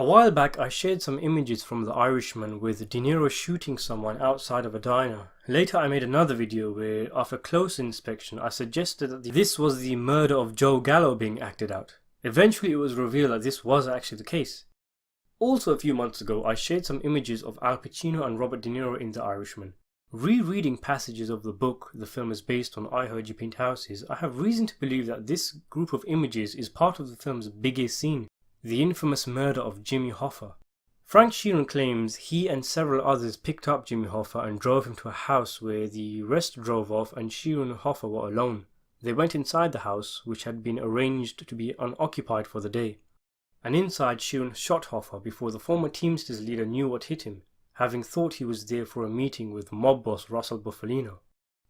A while back I shared some images from The Irishman with De Niro shooting someone outside of a diner. Later I made another video where, after close inspection, I suggested that this was the murder of Joe Gallo being acted out. Eventually it was revealed that this was actually the case. Also a few months ago I shared some images of Al Pacino and Robert De Niro in The Irishman. Rereading passages of the book the film is based on, I Heard You Paint Houses, I have reason to believe that this group of images is part of the film's biggest scene, the infamous murder of Jimmy Hoffa. Frank Sheeran claims he and several others picked up Jimmy Hoffa and drove him to a house where the rest drove off and Sheeran and Hoffa were alone. They went inside the house, which had been arranged to be unoccupied for the day. And inside Sheeran shot Hoffa before the former Teamsters leader knew what hit him, having thought he was there for a meeting with mob boss Russell Bufalino.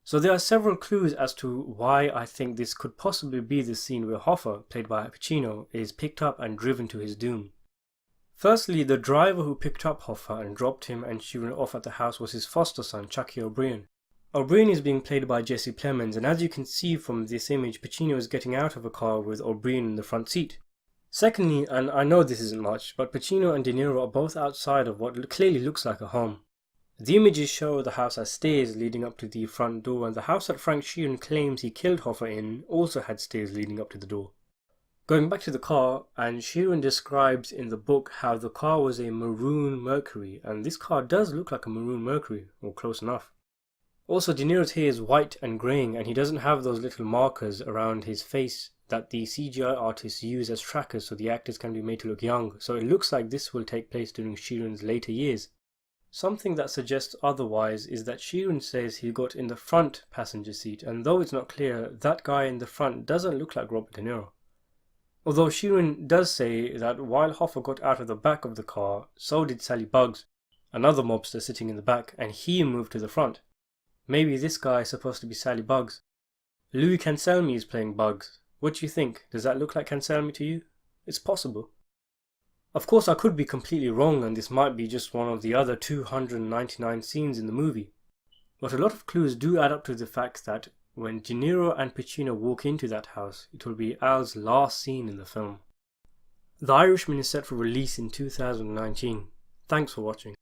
So there are several clues as to why I think this could possibly be the scene where Hoffa, played by Pacino, is picked up and driven to his doom. Firstly, the driver who picked up Hoffa and dropped him and Sheeran off at the house was his foster son, Chucky O'Brien. O'Brien is being played by Jesse Plemons, and as you can see from this image, Pacino is getting out of a car with O'Brien in the front seat. Secondly, and I know this isn't much, but Pacino and De Niro are both outside of what clearly looks like a home. The images show the house has stairs leading up to the front door, and the house that Frank Sheeran claims he killed Hoffa in also had stairs leading up to the door. Going back to the car, and Sheeran describes in the book how the car was a maroon Mercury, and this car does look like a maroon Mercury, or close enough. Also, De Niro's hair is white and greying, and he doesn't have those little markers around his face that the CGI artists use as trackers so the actors can be made to look young, so it looks like this will take place during Sheeran's later years. Something that suggests otherwise is that Sheeran says he got in the front passenger seat, and though it's not clear, that guy in the front doesn't look like Robert De Niro. Although Sheeran does say that while Hoffa got out of the back of the car, so did Sally Bugs, another mobster sitting in the back, and he moved to the front. Maybe this guy is supposed to be Sally Bugs. Louis Cancelmi is playing Bugs. What do you think? Does that look like Cancelmi to you? It's possible. Of course I could be completely wrong and this might be just one of the other 299 scenes in the movie. But a lot of clues do add up to the fact that when De Niro and Pacino walk into that house, it will be Al's last scene in the film. The Irishman is set for release in 2019. Thanks for watching.